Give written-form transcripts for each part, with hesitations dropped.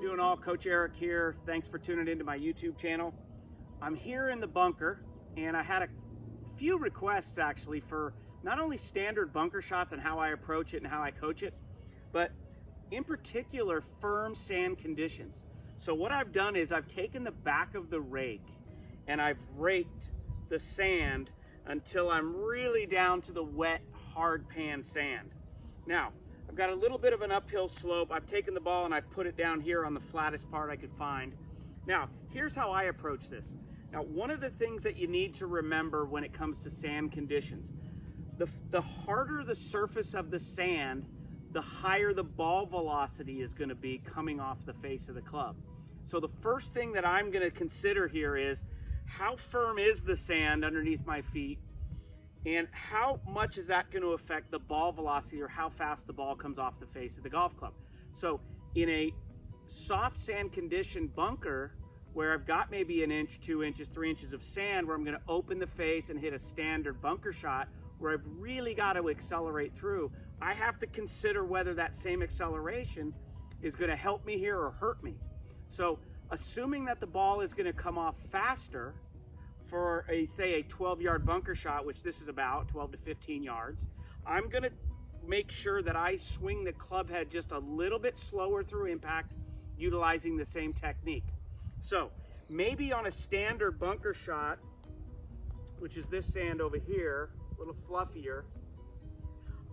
doing all? Coach Eric here. Thanks for tuning into my YouTube channel. I'm here in the bunker, and I had a few requests actually for not only standard bunker shots and how I approach it and how I coach it, but in particular firm sand conditions. So what I've done is I've taken the back of the rake and I've raked the sand until I'm really down to the wet, hard pan sand. Now, I've got a little bit of an uphill slope. I've taken the ball and I've put it down here on the flattest part I could find. Now, here's how I approach this. Now, one of the things that you need to remember when it comes to sand conditions, the harder the surface of the sand, the higher the ball velocity is going to be coming off the face of the club. So the first thing that I'm going to consider here is how firm is the sand underneath my feet, and how much is that going to affect the ball velocity or how fast the ball comes off the face of the golf club. So in a soft sand condition bunker where I've got maybe an inch, 2 inches, 3 inches of sand, where I'm going to open the face and hit a standard bunker shot where I've really got to accelerate through, I have to consider whether that same acceleration is going to help me here or hurt me. So assuming that the ball is going to come off faster for say a 12-yard bunker shot, which this is about 12 to 15 yards, I'm going to make sure that I swing the club head just a little bit slower through impact, utilizing the same technique. So maybe on a standard bunker shot, which is this sand over here, a little fluffier,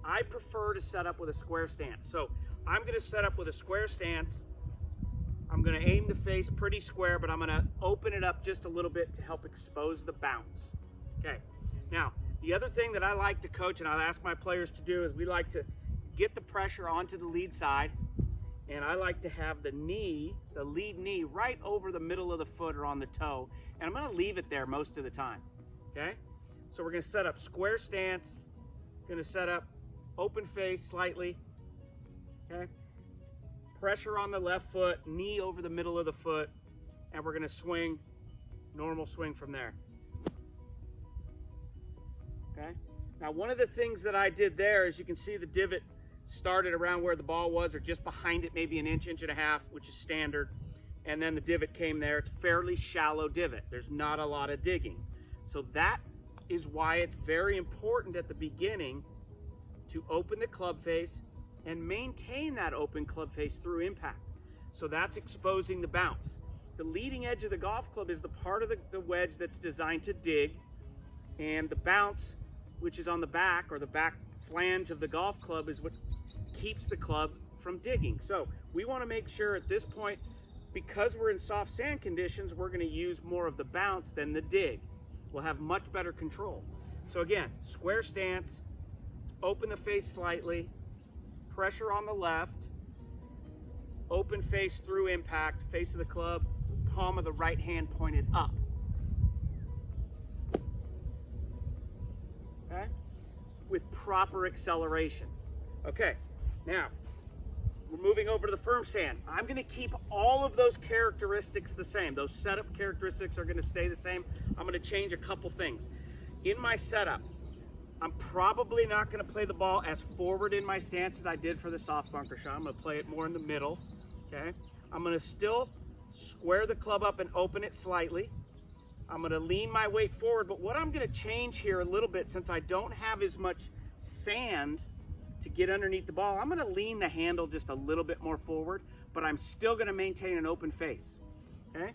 I prefer to set up with a square stance. So I'm going to set up with a square stance. I'm going to aim the face pretty square, but I'm going to open it up just a little bit to help expose the bounce. Okay. Now, the other thing that I like to coach, and I'll ask my players to do, is we like to get the pressure onto the lead side, and I like to have the knee, the lead knee, right over the middle of the foot or on the toe, and I'm going to leave it there most of the time. Okay. So we're going to set up square stance, going to set up open face slightly. Okay. Pressure on the left foot, knee over the middle of the foot, and we're going to swing, normal swing from there. Okay. Now, one of the things that I did there is you can see the divot started around where the ball was, or just behind it, maybe an inch, inch and a half, which is standard. And then the divot came there. It's fairly shallow divot. There's not a lot of digging. So that is why it's very important at the beginning to open the club face and maintain that open club face through impact. So that's exposing the bounce. The leading edge of the golf club is the part of the wedge that's designed to dig, and the bounce, which is on the back, or the back flange of the golf club, is what keeps the club from digging. So we want to make sure at this point, because we're in soft sand conditions, we're going to use more of the bounce than the dig. We'll have much better control. So again, square stance, open the face slightly, pressure on the left, open face through impact, face of the club, palm of the right hand pointed up. Okay? With proper acceleration. Okay, now we're moving over to the firm sand. I'm going to keep all of those characteristics the same. Those setup characteristics are going to stay the same. I'm going to change a couple things. In my setup, I'm probably not going to play the ball as forward in my stance as I did for the soft bunker shot. I'm going to play it more in the middle. Okay. I'm going to still square the club up and open it slightly. I'm going to lean my weight forward, but what I'm going to change here a little bit, since I don't have as much sand to get underneath the ball, I'm going to lean the handle just a little bit more forward, but I'm still going to maintain an open face. Okay.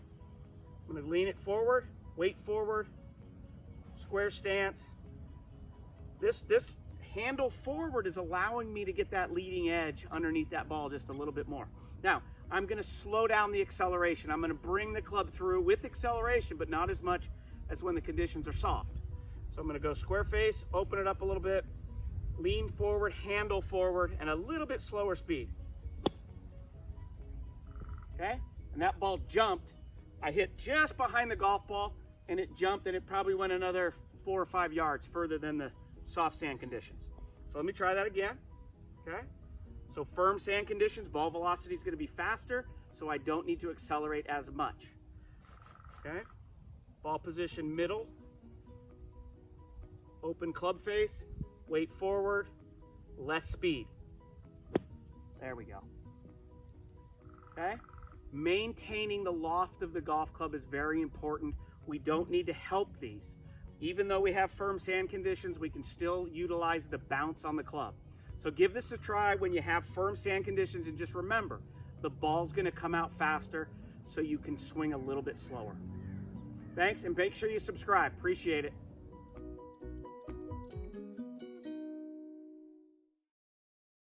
I'm going to lean it forward, weight forward, square stance. This handle forward is allowing me to get that leading edge underneath that ball just a little bit more. Now, I'm going to slow down the acceleration. I'm going to bring the club through with acceleration, but not as much as when the conditions are soft. So I'm going to go square face, open it up a little bit, lean forward, handle forward, and a little bit slower speed. Okay? And that ball jumped. I hit just behind the golf ball, and it jumped, and it probably went another 4 or 5 yards further than the soft sand conditions. So let me try that again. Okay. So firm sand conditions, ball velocity is going to be faster, so I don't need to accelerate as much. Okay. Ball position middle, open club face, weight forward, less speed. There we go. Okay. Maintaining the loft of the golf club is very important. We don't need to help these. Even though we have firm sand conditions, we can still utilize the bounce on the club. So give this a try when you have firm sand conditions, and just remember, the ball's gonna come out faster, so you can swing a little bit slower. Thanks, and make sure you subscribe. Appreciate it.